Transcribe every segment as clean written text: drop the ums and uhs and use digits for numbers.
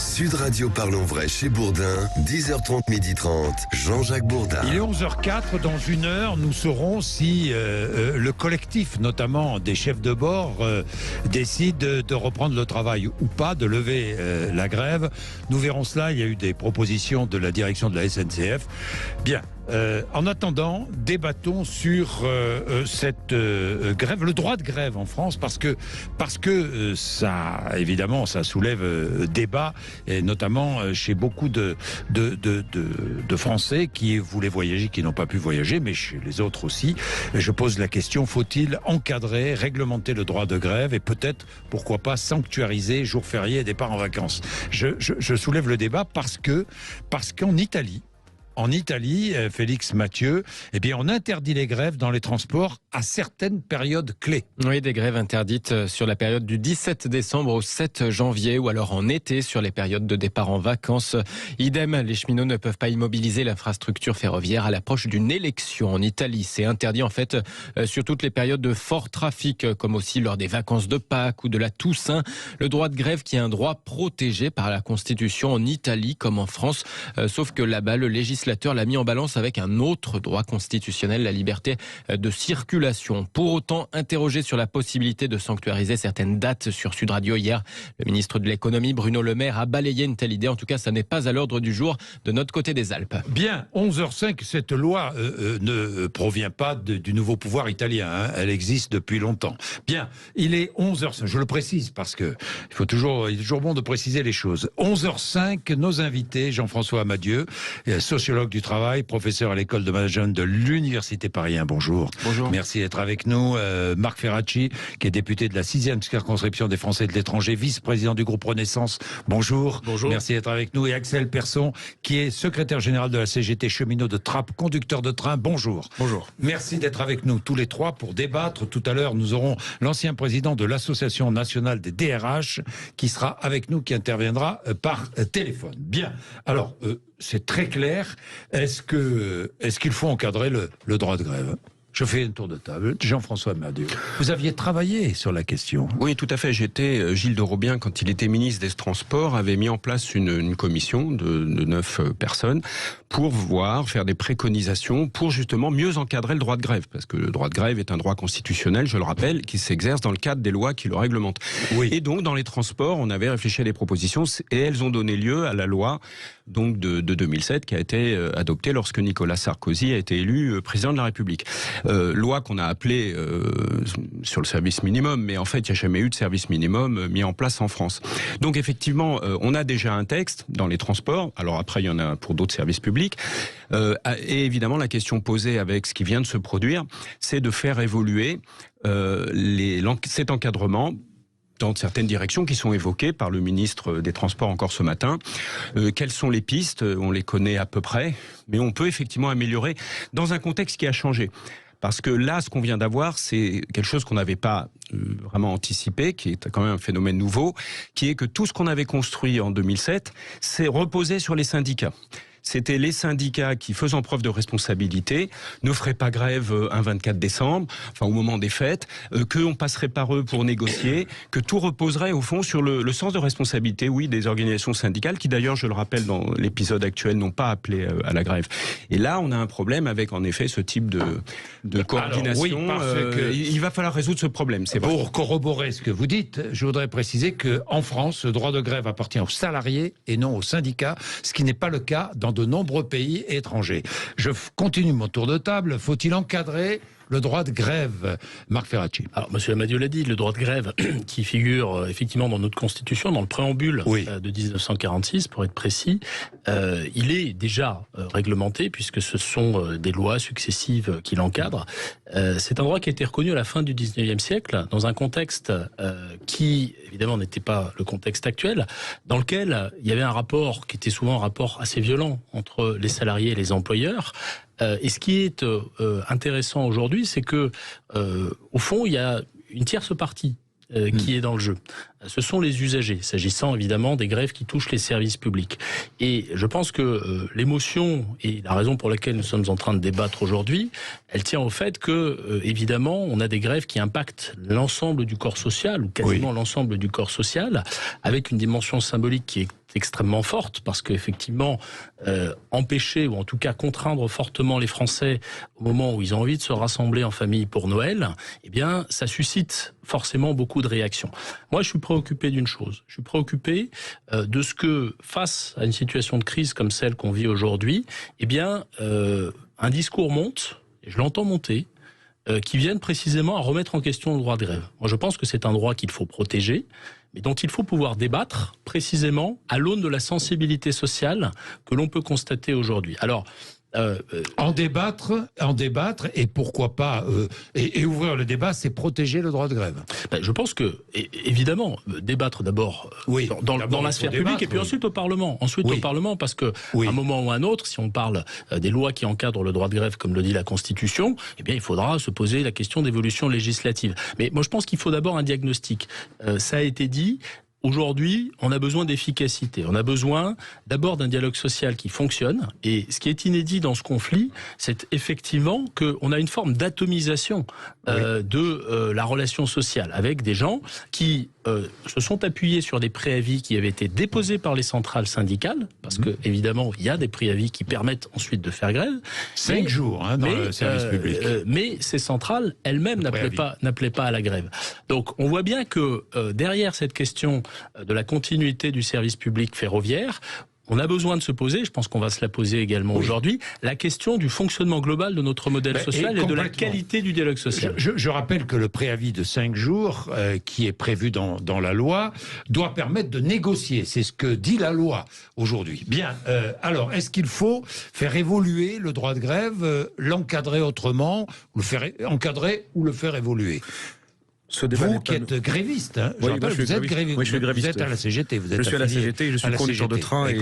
Sud Radio Parlons Vrai chez Bourdin, 10h30, 12h30, Jean-Jacques Bourdin. Il est 11h04, dans une heure, nous saurons si le collectif, notamment des chefs de bord, décide de reprendre le travail ou pas, de lever la grève. Nous verrons cela, il y a eu des propositions de la direction de la SNCF. Bien. En attendant, débattons sur cette grève, le droit de grève en France, parce que ça, évidemment, ça soulève débat, et notamment chez beaucoup de Français qui voulaient voyager, qui n'ont pas pu voyager, mais chez les autres aussi. Je pose la question, faut-il encadrer, réglementer le droit de grève et peut-être, pourquoi pas, sanctuariser jours fériés et départ en vacances? Je soulève le débat parce qu'en Italie, Félix Mathieu, eh bien, on interdit les grèves dans les transports à certaines périodes clés. Oui, des grèves interdites sur la période du 17 décembre au 7 janvier ou alors en été sur les périodes de départ en vacances. Idem, les cheminots ne peuvent pas immobiliser l'infrastructure ferroviaire à l'approche d'une élection. En Italie, c'est interdit en fait sur toutes les périodes de fort trafic, comme aussi lors des vacances de Pâques ou de la Toussaint. Le droit de grève qui est un droit protégé par la Constitution en Italie comme en France, sauf que là-bas, le législateur l'a mis en balance avec un autre droit constitutionnel, la liberté de circulation. Pour autant, interrogé sur la possibilité de sanctuariser certaines dates sur Sud Radio hier, le ministre de l'économie, Bruno Le Maire, a balayé une telle idée. En tout cas, ça n'est pas à l'ordre du jour de notre côté des Alpes. Bien, 11h05, cette loi ne provient pas du nouveau pouvoir italien. Elle existe depuis longtemps. Bien, il est 11h05, je le précise parce que il est toujours bon de préciser les choses. 11h05, nos invités, Jean-François Amadieu, sociologue du travail, professeur à l'école de management de l'Université Paris 1. Bonjour. Bonjour. Merci d'être avec nous. Marc Ferracci, qui est député de la 6e circonscription des Français de l'étranger, vice-président du groupe Renaissance. Bonjour. Bonjour. Merci d'être avec nous. Et Axel Persson, qui est secrétaire général de la CGT cheminot de Trappes, conducteur de train. Bonjour. Bonjour. Merci d'être avec nous tous les trois pour débattre. Tout à l'heure, nous aurons l'ancien président de l'Association nationale des DRH qui sera avec nous, qui interviendra par téléphone. Bien. Alors, c'est très clair. Est-ce qu'il faut encadrer le droit de grève ? Je fais un tour de table. Jean-François Amadieu, vous aviez travaillé sur la question. Oui, tout à fait. Gilles de Robien, quand il était ministre des Transports, avait mis en place une commission de 9 personnes pour faire des préconisations pour justement mieux encadrer le droit de grève. Parce que le droit de grève est un droit constitutionnel, je le rappelle, qui s'exerce dans le cadre des lois qui le réglementent. Oui. Et donc, dans les transports, on avait réfléchi à des propositions et elles ont donné lieu à la loi donc de 2007 qui a été adoptée lorsque Nicolas Sarkozy a été élu président de la République. Loi qu'on a appelée sur le service minimum, mais en fait, il n'y a jamais eu de service minimum mis en place en France. Donc effectivement, on a déjà un texte dans les transports, alors après, il y en a pour d'autres services publics, et évidemment, la question posée avec ce qui vient de se produire, c'est de faire évoluer cet encadrement dans certaines directions qui sont évoquées par le ministre des Transports encore ce matin. Quelles sont les pistes ? On les connaît à peu près, mais on peut effectivement améliorer dans un contexte qui a changé. Parce que là, ce qu'on vient d'avoir, c'est quelque chose qu'on n'avait pas vraiment anticipé, qui est quand même un phénomène nouveau, qui est que tout ce qu'on avait construit en 2007, c'est reposé sur les syndicats. C'était les syndicats qui, faisant preuve de responsabilité, ne feraient pas grève un 24 décembre, enfin au moment des fêtes, qu'on passerait par eux pour négocier, que tout reposerait au fond sur le sens de responsabilité, oui, des organisations syndicales, qui d'ailleurs, je le rappelle, dans l'épisode actuel, n'ont pas appelé à la grève. Et là, on a un problème avec, en effet, ce type de coordination. Alors, oui, parce que il va falloir résoudre ce problème, c'est vrai. Pour corroborer ce que vous dites, je voudrais préciser qu'en France, le droit de grève appartient aux salariés et non aux syndicats, ce qui n'est pas le cas dans de nombreux pays étrangers. Je continue mon tour de table. Faut-il encadrer le droit de grève, Marc Ferracci? Alors, Monsieur Amadieu l'a dit, le droit de grève qui figure effectivement dans notre Constitution, dans le préambule de 1946, pour être précis, il est déjà réglementé puisque ce sont des lois successives qui l'encadrent. C'est un droit qui a été reconnu à la fin du 19e siècle, dans un contexte qui, évidemment, n'était pas le contexte actuel, dans lequel il y avait un rapport qui était souvent un rapport assez violent entre les salariés et les employeurs. Et ce qui est intéressant aujourd'hui, c'est que, au fond, il y a une tierce partie qui est dans le jeu. Ce sont les usagers, s'agissant évidemment des grèves qui touchent les services publics. Et je pense que l'émotion et la raison pour laquelle nous sommes en train de débattre aujourd'hui, elle tient au fait que, évidemment, on a des grèves qui impactent l'ensemble du corps social, ou quasiment l'ensemble du corps social, avec une dimension symbolique qui est extrêmement forte, parce qu'effectivement, empêcher, ou en tout cas contraindre fortement les Français au moment où ils ont envie de se rassembler en famille pour Noël, eh bien, ça suscite forcément beaucoup de réactions. Moi, je suis préoccupé d'une chose. Je suis préoccupé de ce que, face à une situation de crise comme celle qu'on vit aujourd'hui, eh bien, un discours monte, et je l'entends monter, qui viennent précisément à remettre en question le droit de grève. Moi, je pense que c'est un droit qu'il faut protéger, mais dont il faut pouvoir débattre précisément à l'aune de la sensibilité sociale que l'on peut constater aujourd'hui. Alors, en débattre, et pourquoi pas et ouvrir le débat, c'est protéger le droit de grève. Je pense que, évidemment, débattre d'abord dans la sphère publique, et puis ensuite au Parlement. Au Parlement, parce que à un moment ou à un autre, si on parle des lois qui encadrent le droit de grève, comme le dit la Constitution, eh bien, il faudra se poser la question d'évolution législative. Mais moi, je pense qu'il faut d'abord un diagnostic. Ça a été dit. Aujourd'hui, on a besoin d'efficacité. On a besoin d'abord d'un dialogue social qui fonctionne. Et ce qui est inédit dans ce conflit, c'est effectivement qu'on a une forme d'atomisation de la relation sociale, avec des gens qui se sont appuyés sur des préavis qui avaient été déposés par les centrales syndicales, parce que évidemment, il y a des préavis qui permettent ensuite de faire grève. 5 jours dans le service public. Mais ces centrales elles-mêmes n'appelaient pas à la grève. Donc on voit bien que derrière cette question de la continuité du service public ferroviaire, on a besoin de se poser, je pense qu'on va se la poser également aujourd'hui, la question du fonctionnement global de notre modèle social et de la qualité du dialogue social. Je rappelle que le préavis de 5 jours, qui est prévu dans la loi, doit permettre de négocier. C'est ce que dit la loi aujourd'hui. Bien, alors, est-ce qu'il faut faire évoluer le droit de grève, l'encadrer autrement, le faire encadrer ou le faire évoluer ? Vous qui êtes gréviste, hein, vous êtes gréviste. Oui, je suis gréviste. Vous êtes à la CGT. Je suis à la CGT, je suis conducteur de train. Et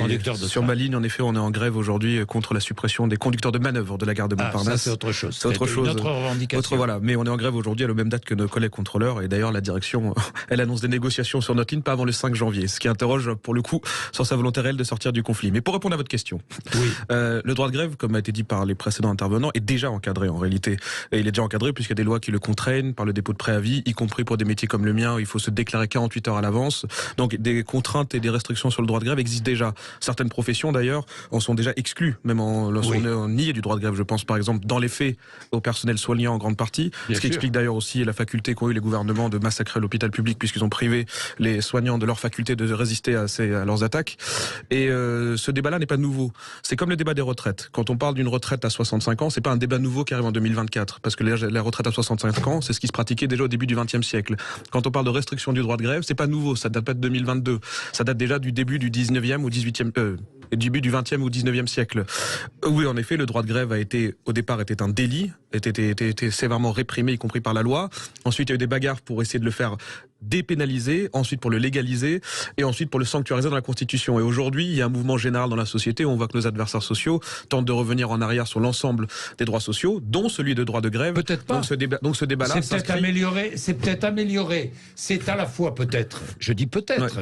sur ma ligne, en effet, on est en grève aujourd'hui contre la suppression des conducteurs de manœuvre de la gare de Montparnasse. Ça, c'est autre chose. C'est autre chose. Notre revendication. Voilà. Mais on est en grève aujourd'hui à la même date que nos collègues contrôleurs. Et d'ailleurs, la direction, elle annonce des négociations sur notre ligne, pas avant le 5 janvier. Ce qui interroge, pour le coup, sur sa volonté réelle de sortir du conflit. Mais pour répondre à votre question, le droit de grève, comme a été dit par les précédents intervenants, est déjà encadré en réalité. Et il est déjà encadré puisqu'il y a des lois qui le contraignent par le dépôt de préavis, y compris pour des métiers comme le mien, il faut se déclarer 48 heures à l'avance. Donc des contraintes et des restrictions sur le droit de grève existent déjà. Certaines professions d'ailleurs en sont déjà exclues, même lorsqu'on nié du droit de grève. Je pense par exemple dans les faits au personnel soignant en grande partie, ce qui explique d'ailleurs aussi la faculté qu'ont eu les gouvernements de massacrer l'hôpital public puisqu'ils ont privé les soignants de leur faculté de résister à leurs attaques. Et ce débat-là n'est pas nouveau. C'est comme le débat des retraites. Quand on parle d'une retraite à 65 ans, c'est pas un débat nouveau qui arrive en 2024 parce que la retraite à 65 ans, c'est ce qui se pratiquait déjà au début du XXe siècle. Quand on parle de restriction du droit de grève, c'est pas nouveau, ça date pas de 2022, ça date déjà du début du 19e ou 18e, début du 20e ou 19e siècle. Oui, en effet, le droit de grève au départ était un délit, était sévèrement réprimé, y compris par la loi. Ensuite, il y a eu des bagarres pour essayer de le faire dépénaliser, ensuite pour le légaliser et ensuite pour le sanctuariser dans la Constitution. Et aujourd'hui, il y a un mouvement général dans la société où on voit que nos adversaires sociaux tentent de revenir en arrière sur l'ensemble des droits sociaux, dont celui de droit de grève. Peut-être pas. Donc ce débat-là, c'est peut-être amélioré. C'est à la fois peut-être, je dis peut-être,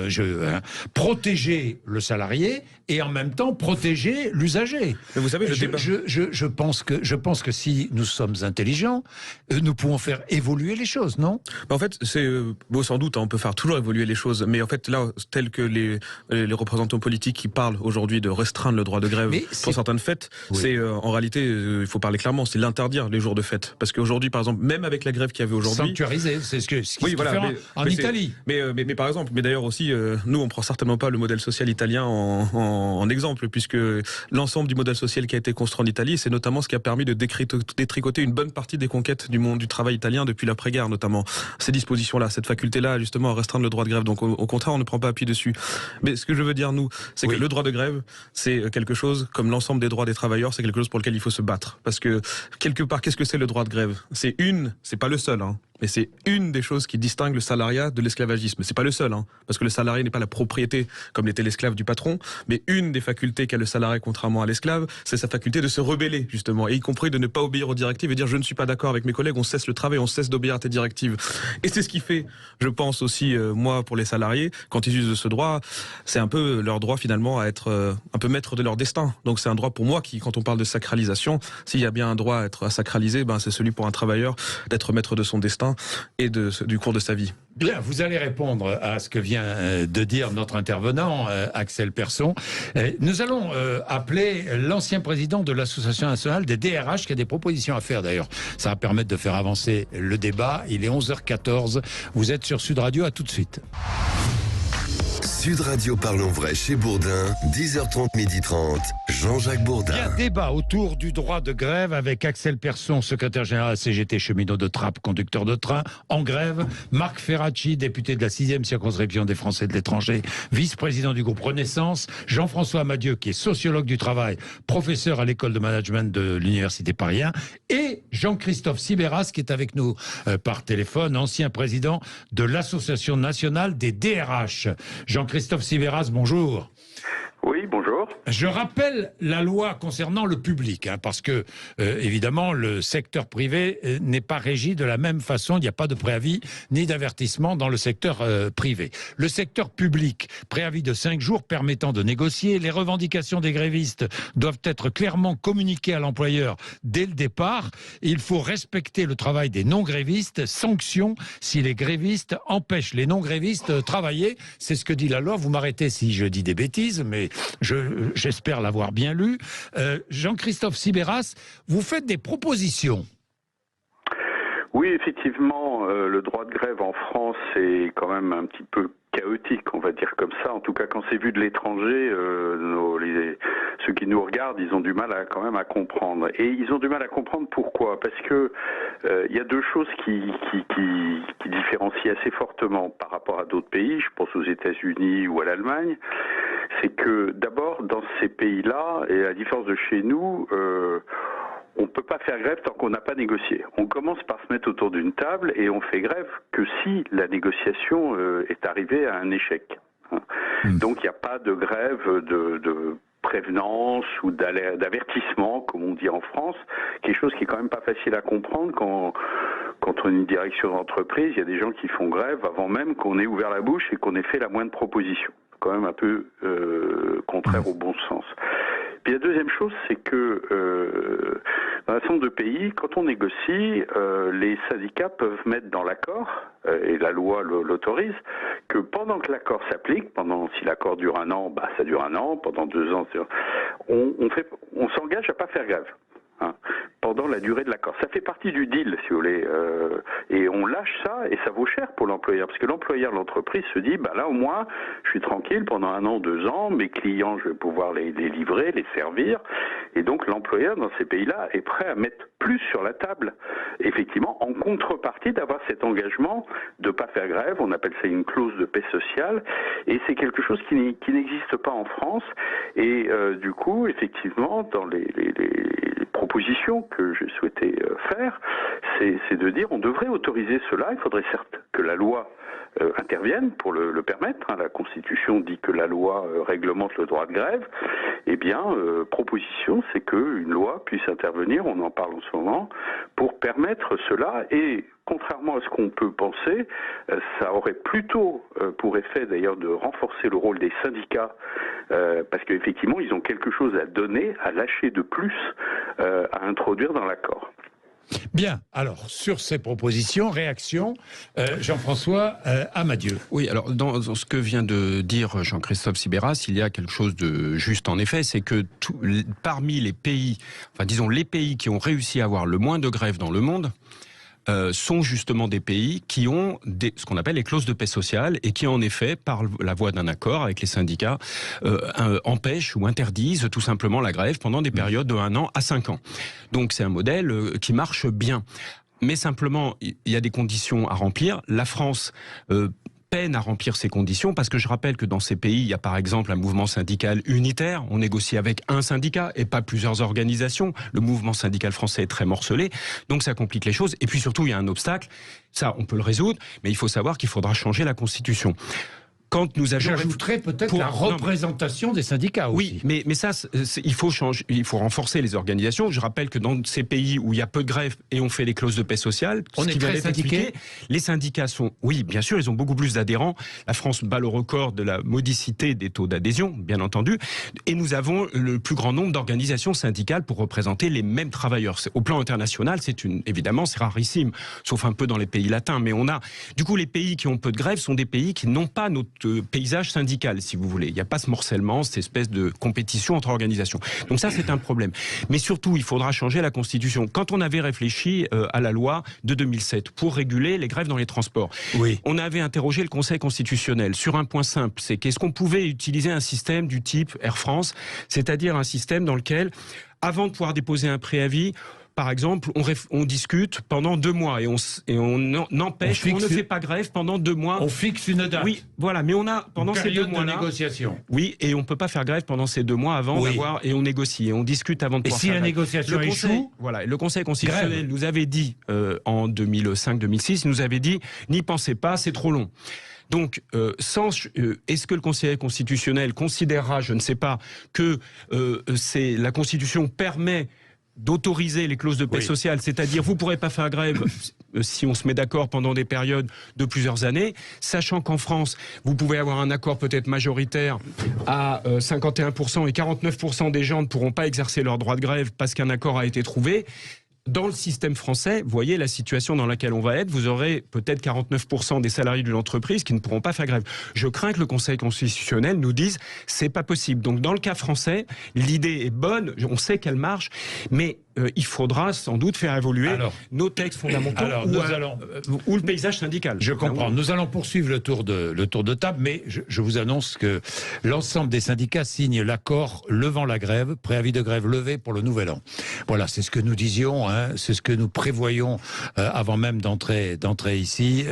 protéger le salarié et en même temps protéger l'usager. Mais vous savez, je pense que si nous sommes intelligents, nous pouvons faire évoluer les choses, non ? En fait, c'est sans doute, on peut faire toujours évoluer les choses, mais en fait, là, tel que les représentants politiques qui parlent aujourd'hui de restreindre le droit de grève pour certaines fêtes, c'est en réalité, il faut parler clairement, c'est l'interdire les jours de fête. Parce qu'aujourd'hui, par exemple, même avec la grève qu'il y avait aujourd'hui... Sanctuariser, c'est ce qui se fait en Italie. Mais par exemple, mais d'ailleurs aussi, nous, on prend certainement pas le modèle social italien en exemple, puisque l'ensemble du modèle social qui a été construit en Italie, c'est notamment ce qui a permis de détricoter une bonne partie des conquêtes du monde du travail italien depuis l'après-guerre, notamment. Ces dispositions-là, cette faculté-là, justement, à restreindre le droit de grève. Donc, au contraire, on ne prend pas appui dessus. Mais ce que je veux dire, nous, c'est que le droit de grève, c'est quelque chose, comme l'ensemble des droits des travailleurs, c'est quelque chose pour lequel il faut se battre. Parce que, quelque part, qu'est-ce que c'est le droit de grève? C'est pas le seul, mais c'est une des choses qui distingue le salariat de l'esclavagisme. C'est pas le seul, parce que le salarié n'est pas la propriété, comme l'était l'esclave du patron, mais une des facultés qu'a le salarié, contrairement à l'esclave, c'est sa faculté de se rebeller, justement, et y compris de ne pas obéir aux directives et dire je ne suis pas d'accord avec mes collègues, on cesse le travail, on cesse d'obéir à tes directives. Et c'est ce qui fait, je pense aussi, moi, pour les salariés, quand ils usent de ce droit, c'est un peu leur droit finalement à être un peu maître de leur destin. Donc c'est un droit pour moi qui, quand on parle de sacralisation, s'il y a bien un droit à sacraliser, c'est celui pour un travailleur d'être maître de son destin destin et du cours de sa vie. Bien, vous allez répondre à ce que vient de dire notre intervenant, Axel Persson. Nous allons appeler l'ancien président de l'Association nationale des DRH qui a des propositions à faire d'ailleurs. Ça va permettre de faire avancer le débat. Il est 11h14. Vous êtes sur Sud Radio, à tout de suite. Sud Radio Parlons Vrai chez Bourdin, 10h30, 12h30, Jean-Jacques Bourdin. Bien, débat autour du droit de grève avec Axel Persson, secrétaire général à CGT, cheminot de Trappes, conducteur de train, en grève. Marc Ferracci, député de la 6e circonscription des Français de l'étranger, vice-président du groupe Renaissance. Jean-François Amadieu, qui est sociologue du travail, professeur à l'école de management de l'Université Paris 1. Et Jean-Christophe Sibéras, qui est avec nous par téléphone, ancien président de l'Association nationale des DRH. Jean-Christophe Sibéras, bonjour. Oui, bonjour. Je rappelle la loi concernant le public, parce que, évidemment, le secteur privé n'est pas régi de la même façon. Il n'y a pas de préavis ni d'avertissement dans le secteur privé. Le secteur public, préavis de 5 jours permettant de négocier. Les revendications des grévistes doivent être clairement communiquées à l'employeur dès le départ. Il faut respecter le travail des non-grévistes. Sanction si les grévistes empêchent les non-grévistes de travailler. C'est ce que dit la loi. Vous m'arrêtez si je dis des bêtises, mais j'espère l'avoir bien lu. Jean-Christophe Sibéras, vous faites des propositions. Oui, effectivement, le droit de grève en France est quand même un petit peu chaotique, on va dire comme ça. En tout cas, quand c'est vu de l'étranger, ceux qui nous regardent, ils ont du mal quand même à comprendre. Et ils ont du mal à comprendre pourquoi. Parce que il y a deux choses qui différencient assez fortement par rapport à d'autres pays. Je pense aux États-Unis ou à l'Allemagne. C'est que d'abord, dans ces pays-là, et à la différence de chez nous, on ne peut pas faire grève tant qu'on n'a pas négocié. On commence par se mettre autour d'une table et on fait grève que si la négociation est arrivée à un échec. Donc il n'y a pas de grève de prévenance ou d'avertissement, comme on dit en France, quelque chose qui est quand même pas facile à comprendre quand on est une direction d'entreprise, il y a des gens qui font grève avant même qu'on ait ouvert la bouche et qu'on ait fait la moindre proposition. Quand même un peu contraire au bon sens. Puis la deuxième chose, c'est que dans un certain nombre de pays, quand on négocie, les syndicats peuvent mettre dans l'accord, et la loi l'autorise, que pendant que l'accord s'applique, si l'accord dure 1 an, ça dure 1 an, pendant 2 ans, on s'engage à pas faire grève. Pendant la durée de l'accord. Ça fait partie du deal, si vous voulez. Et on lâche ça, et ça vaut cher pour l'employeur. Parce que l'employeur, l'entreprise se dit, là au moins, je suis tranquille pendant 1 an, 2 ans, mes clients, je vais pouvoir les livrer, les servir. Et donc l'employeur, dans ces pays-là, est prêt à mettre plus sur la table, effectivement, en contrepartie d'avoir cet engagement de ne pas faire grève. On appelle ça une clause de paix sociale. Et c'est quelque chose qui n'existe pas en France. Et du coup, effectivement, dans les proposition que j'ai souhaité faire, c'est de dire on devrait autoriser cela. Il faudrait certes que la loi intervienne pour le permettre. La Constitution dit que la loi réglemente le droit de grève. Eh bien, proposition, c'est qu'une loi puisse intervenir, on en parle en ce moment, pour permettre cela. Et contrairement à ce qu'on peut penser, ça aurait plutôt pour effet d'ailleurs de renforcer le rôle des syndicats, parce qu'effectivement, ils ont quelque chose à donner, à lâcher de plus, à introduire dans l'accord. Bien, alors, sur ces propositions, réaction, Jean-François Amadieu. Oui, alors, dans ce que vient de dire Jean-Christophe Sibéras, il y a quelque chose de juste en effet, c'est que parmi les pays, disons les pays qui ont réussi à avoir le moins de grèves dans le monde, sont justement des pays qui ont ce qu'on appelle les clauses de paix sociale et qui en effet, par la voie d'un accord avec les syndicats, empêchent ou interdisent tout simplement la grève pendant des périodes de 1 an à 5 ans. Donc c'est un modèle qui marche bien. Mais simplement, il y a des conditions à remplir. La France peine à remplir ces conditions parce que je rappelle que dans ces pays, il y a par exemple un mouvement syndical unitaire. On négocie avec un syndicat et pas plusieurs organisations. Le mouvement syndical français est très morcelé, donc ça complique les choses. Et puis surtout, il y a un obstacle. Ça, on peut le résoudre, mais il faut savoir qu'il faudra changer la Constitution. quand nous avions... J'ajouterais peut-être la représentation des syndicats aussi. Oui, mais ça, il faut changer, il faut renforcer les organisations. Je rappelle que dans ces pays où il y a peu de grèves et on fait les clauses de paix sociale, on est très syndiqués. Les syndicats sont, oui, bien sûr, ils ont beaucoup plus d'adhérents. La France bat le record de la modicité des taux d'adhésion, bien entendu. Et nous avons le plus grand nombre d'organisations syndicales pour représenter les mêmes travailleurs. Au plan international, évidemment, c'est rarissime, sauf un peu dans les pays latins. Mais on a, du coup, les pays qui ont peu de grèves sont des pays qui n'ont pas notre paysage syndical, si vous voulez. Il n'y a pas ce morcellement, cette espèce de compétition entre organisations. Donc ça, c'est un problème. Mais surtout, il faudra changer la Constitution. Quand on avait réfléchi à la loi de 2007 pour réguler les grèves dans les transports, on avait interrogé le Conseil constitutionnel sur un point simple, c'est qu'est-ce qu'on pouvait utiliser un système du type Air France, c'est-à-dire un système dans lequel, avant de pouvoir déposer un préavis, par exemple, on discute pendant 2 mois et on empêche, on ne fait pas grève pendant 2 mois. On fixe une date. Oui, voilà, mais on a pendant ces 2 mois-là, négociation. Oui, et on peut pas faire grève pendant ces 2 mois avant d'avoir, et on négocie et on discute avant de pouvoir faire grève. Et si la négociation échoue, voilà, le Conseil constitutionnel nous avait dit en 2005-2006, nous avait dit n'y pensez pas, c'est trop long. Donc, est-ce que le Conseil constitutionnel considérera, je ne sais pas, que la Constitution permet d'autoriser les clauses de paix sociale, c'est-à-dire vous ne pourrez pas faire grève si on se met d'accord pendant des périodes de plusieurs années, sachant qu'en France, vous pouvez avoir un accord peut-être majoritaire à 51% et 49% des gens ne pourront pas exercer leur droit de grève parce qu'un accord a été trouvé. Dans le système français, vous voyez la situation dans laquelle on va être, vous aurez peut-être 49% des salariés d'une entreprise qui ne pourront pas faire grève. Je crains que le Conseil constitutionnel nous dise c'est pas possible. Donc dans le cas français, l'idée est bonne, on sait qu'elle marche, mais il faudra sans doute faire évoluer nos textes fondamentaux ou le paysage syndical. Je comprends. Nous allons poursuivre le tour de table, mais je vous annonce que l'ensemble des syndicats signent l'accord levant la grève, préavis de grève levé pour le nouvel an. Voilà, c'est ce que nous disions, c'est ce que nous prévoyons avant même d'entrer ici.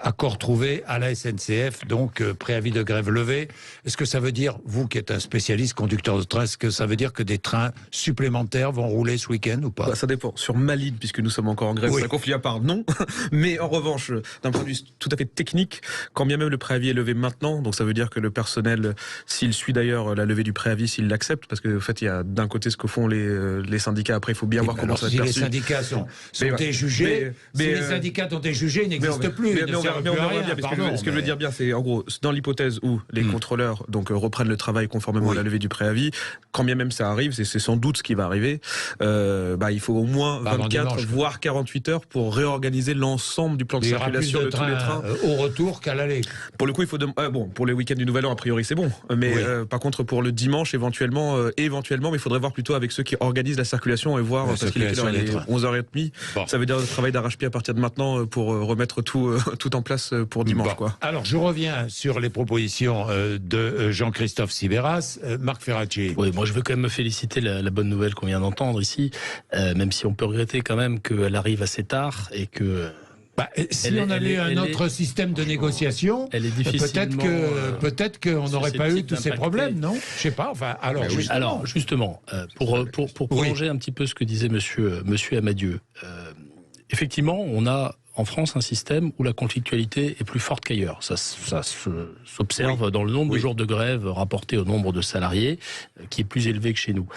Accord trouvé à la SNCF, donc préavis de grève levé. Est-ce que ça veut dire, vous qui êtes un spécialiste conducteur de train, est-ce que ça veut dire que des trains supplémentaires vont rouler ce week-end ou pas? Ça dépend. Sur Malines, puisque nous sommes encore en grève, c'est un conflit à part, non. Mais en revanche, d'un point de vue tout à fait technique, quand bien même le préavis est levé maintenant, donc ça veut dire que le personnel, s'il suit d'ailleurs la levée du préavis, s'il l'accepte, parce que en fait, il y a d'un côté ce que font les syndicats. Après, il faut bien voir comment ça se perçu. Si les syndicats sont jugés, si les syndicats ont été jugés, ils n'existent plus. Mais on verra bien. Ce que je veux dire bien, c'est en gros, dans l'hypothèse où les contrôleurs donc reprennent le travail conformément à la levée du préavis, quand bien même ça arrive, c'est sans doute ce qui va arriver. Il faut au moins 24 voire 48 heures pour réorganiser l'ensemble du plan de circulation de tous les trains au retour qu'à l'aller. Pour le coup, il faut pour les week-ends du Nouvel An, a priori c'est bon, mais par contre pour le dimanche éventuellement, mais il faudrait voir plutôt avec ceux qui organisent la circulation et voir parce qu'il est 11h30. Ça veut dire le travail d'arrache-pied à partir de maintenant pour remettre tout en place pour dimanche. Alors je reviens sur les propositions de Jean-Christophe Sibéras. Marc Ferracci. Oui, moi je veux quand même me féliciter la bonne nouvelle qu'on vient d'entendre ici, même si on peut regretter quand même qu'elle arrive assez tard et que... si on avait un autre système de négociation, peut-être qu'on n'aurait pas eu tous ces problèmes, non? Je sais pas. Alors justement, pour prolonger un petit peu ce que disait Monsieur Amadieu, effectivement, on a en France un système où la conflictualité est plus forte qu'ailleurs. Ça s'observe dans le nombre de jours de grève rapporté au nombre de salariés, qui est plus élevé que chez nous.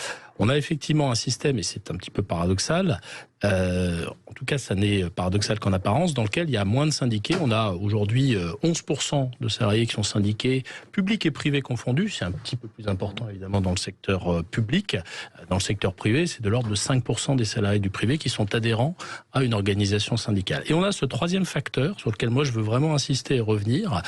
On a effectivement un système, et c'est un petit peu paradoxal, en tout cas ça n'est paradoxal qu'en apparence, dans lequel il y a moins de syndiqués. On a aujourd'hui 11% de salariés qui sont syndiqués, publics et privés confondus. C'est un petit peu plus important évidemment dans le secteur public. Dans le secteur privé, c'est de l'ordre de 5% des salariés du privé qui sont adhérents à une organisation syndicale. Et on a ce troisième facteur sur lequel moi je veux vraiment insister et revenir,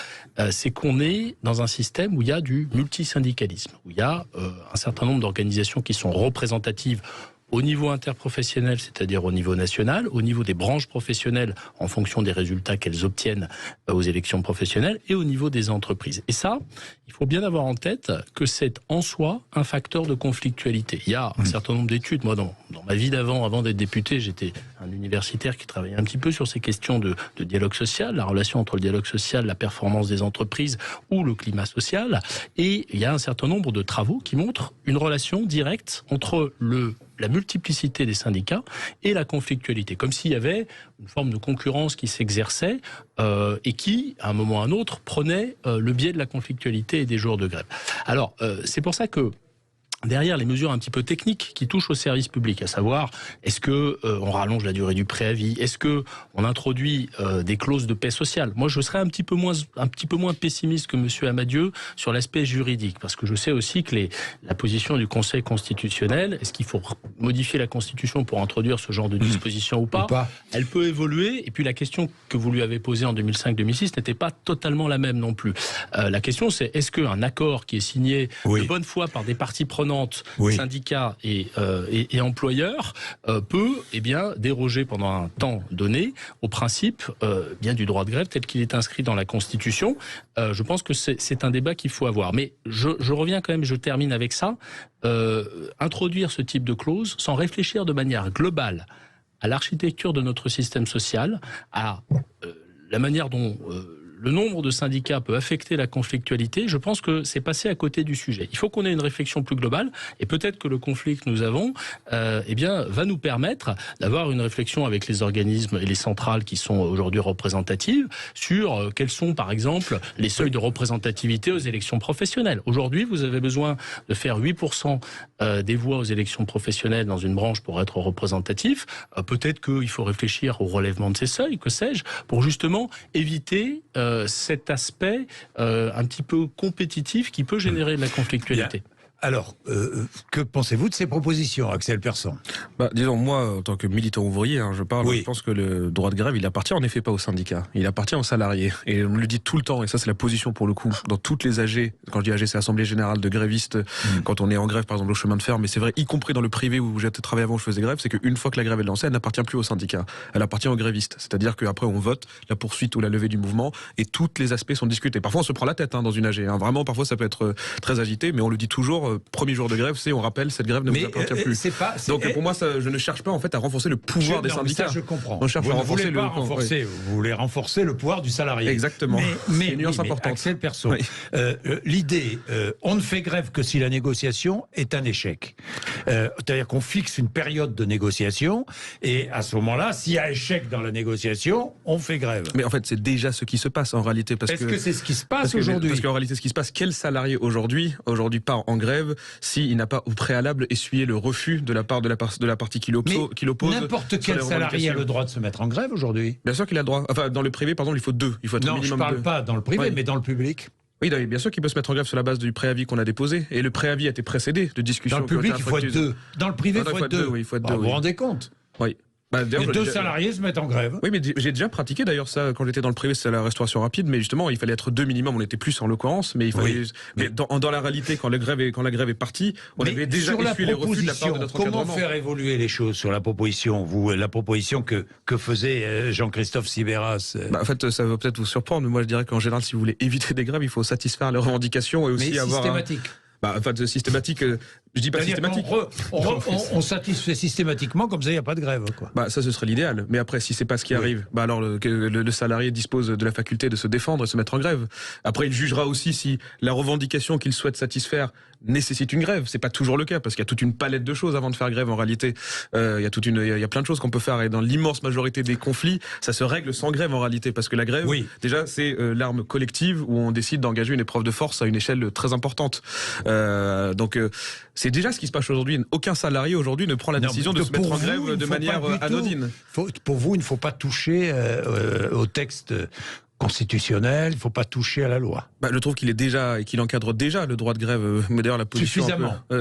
c'est qu'on est dans un système où il y a du multisyndicalisme, où il y a un certain nombre d'organisations qui sont représentatives au niveau interprofessionnel, c'est-à-dire au niveau national, au niveau des branches professionnelles en fonction des résultats qu'elles obtiennent aux élections professionnelles, et au niveau des entreprises. Et ça, il faut bien avoir en tête que c'est en soi un facteur de conflictualité. Il y a un certain nombre d'études, moi dans dans ma vie avant d'être député, j'étais un universitaire qui travaillait un petit peu sur ces questions de dialogue social, la relation entre le dialogue social, la performance des entreprises ou le climat social. Et il y a un certain nombre de travaux qui montrent une relation directe entre la multiplicité des syndicats et la conflictualité, comme s'il y avait une forme de concurrence qui s'exerçait et qui, à un moment ou à un autre, prenait le biais de la conflictualité et des jours de grève. Alors, c'est pour ça que derrière les mesures un petit peu techniques qui touchent au service public, à savoir, est-ce que on rallonge la durée du préavis, est-ce que on introduit des clauses de paix sociale. Moi, je serais un petit peu moins pessimiste que Monsieur Amadieu sur l'aspect juridique, parce que je sais aussi que la position du Conseil constitutionnel, est-ce qu'il faut modifier la Constitution pour introduire ce genre de disposition ou pas, elle peut évoluer. Et puis la question que vous lui avez posée en 2005-2006 n'était pas totalement la même non plus. La question, c'est est-ce qu'un accord qui est signé de bonne foi par des parties prenantes, syndicats et employeurs, peut déroger pendant un temps donné au principe du droit de grève tel qu'il est inscrit dans la Constitution. Je pense que c'est un débat qu'il faut avoir. Mais je reviens quand même, je termine avec ça. Introduire ce type de clause sans réfléchir de manière globale à l'architecture de notre système social, à la manière dont le nombre de syndicats peut affecter la conflictualité, je pense que c'est passé à côté du sujet. Il faut qu'on ait une réflexion plus globale, et peut-être que le conflit que nous avons va nous permettre d'avoir une réflexion avec les organismes et les centrales qui sont aujourd'hui représentatives sur quels sont, par exemple, les seuils de représentativité aux élections professionnelles. Aujourd'hui, vous avez besoin de faire 8% des voix aux élections professionnelles dans une branche pour être représentatif. Peut-être qu'il faut réfléchir au relèvement de ces seuils, que sais-je, pour justement éviter cet aspect un petit peu compétitif qui peut générer de la conflictualité. Alors, que pensez-vous de ces propositions, Axel Persson ? Disons, moi, en tant que militant ouvrier, je pense que le droit de grève, il appartient en effet pas aux syndicats, il appartient aux salariés. Et on me le dit tout le temps, et ça c'est la position pour le coup, dans toutes les AG, quand je dis AG, c'est Assemblée Générale de Grévistes, quand on est en grève par exemple au chemin de fer, mais c'est vrai, y compris dans le privé où j'ai travaillé avant, je faisais grève, c'est qu'une fois que la grève est lancée, elle n'appartient plus aux syndicats, elle appartient aux grévistes. C'est-à-dire qu'après on vote la poursuite ou la levée du mouvement, et tous les aspects sont discutés. Parfois on se prend la tête dans une AG, vraiment, parfois ça peut être très agité, mais on le dit toujours, premier jour de grève, on rappelle, cette grève ne vous appartient plus. Donc pour moi, je ne cherche pas en fait à renforcer le pouvoir des syndicats. Ça, je comprends. On cherche à renforcer vous voulez renforcer le pouvoir du salarié. Exactement. Mais une nuance importante. Axel Persson, l'idée, on ne fait grève que si la négociation est un échec. C'est-à-dire qu'on fixe une période de négociation et à ce moment-là, s'il y a échec dans la négociation, on fait grève. Mais en fait, c'est déjà ce qui se passe en réalité. Est-ce que c'est ce qui se passe aujourd'hui ? Parce qu'en réalité, ce qui se passe, quel salarié aujourd'hui part en grève s'il n'a pas au préalable essuyé le refus de la part de la partie qui l'oppose. N'importe quel salarié a le droit de se mettre en grève aujourd'hui ? Bien sûr qu'il a le droit. Enfin, dans le privé, par exemple, il faut 2. Il faut être minimum 2. Non, je parle pas dans le privé, mais dans le public. Oui, bien sûr qu'il peut se mettre en grève sur la base du préavis qu'on a déposé. Et le préavis a été précédé de discussions. Dans le public, il faut être 2. Dans le privé, il faut être 2. Oui, il faut être 2. Vous vous rendez compte ? Oui. Les 2 salariés se mettent en grève. Oui, mais j'ai déjà pratiqué d'ailleurs ça quand j'étais dans le privé, c'était la restauration rapide, mais justement il fallait être 2 minimum, on était plus en l'occurrence, mais il fallait. Mais dans la réalité, quand la grève est partie, on avait déjà essuyé les refus de la part de notre encadrement. Comment faire évoluer les choses sur la proposition, la proposition que faisait Jean-Christophe Sibéras En fait, ça va peut-être vous surprendre, mais moi je dirais qu'en général, si vous voulez éviter des grèves, il faut satisfaire les revendications et aussi avoir systématique. Systématique, je dis pas systématique. On satisfait systématiquement, comme ça il n'y a pas de grève, quoi. Ça ce serait l'idéal. Mais après, si c'est pas ce qui arrive, alors le salarié dispose de la faculté de se défendre et se mettre en grève. Après, il jugera aussi si la revendication qu'il souhaite satisfaire nécessite une grève. C'est pas toujours le cas, parce qu'il y a toute une palette de choses avant de faire grève en réalité. Il y a plein de choses qu'on peut faire, et dans l'immense majorité des conflits, ça se règle sans grève en réalité, parce que la grève, déjà, c'est l'arme collective où on décide d'engager une épreuve de force à une échelle très importante. Donc c'est déjà ce qui se passe aujourd'hui. Aucun salarié aujourd'hui ne prend la décision de se mettre en grève de manière anodine. Pour vous, il ne faut pas toucher au texte constitutionnel, il ne faut pas toucher à la loi. Je trouve qu'il est déjà et qu'il encadre déjà le droit de grève, mais d'ailleurs la position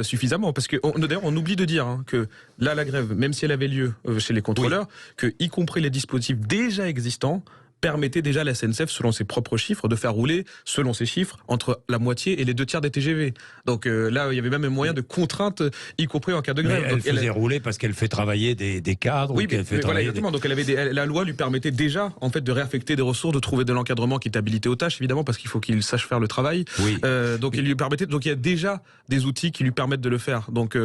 suffisamment, parce que d'ailleurs on oublie de dire que là la grève, même si elle avait lieu chez les contrôleurs, que y compris les dispositifs déjà existants permettait déjà à la SNCF, selon ses propres chiffres, de faire rouler, selon ses chiffres, entre la moitié et les 2/3 des TGV. Donc là, il y avait même un moyen de contrainte, y compris en cas de grève. Mais elle faisait rouler parce qu'elle fait travailler des cadres. Oui, mais voilà, exactement. Donc la loi lui permettait déjà, en fait, de réaffecter des ressources, de trouver de l'encadrement qui est habilité aux tâches, évidemment, parce qu'il faut qu'il sache faire le travail. Oui. Donc il lui permettait. Donc il y a déjà des outils qui lui permettent de le faire. Donc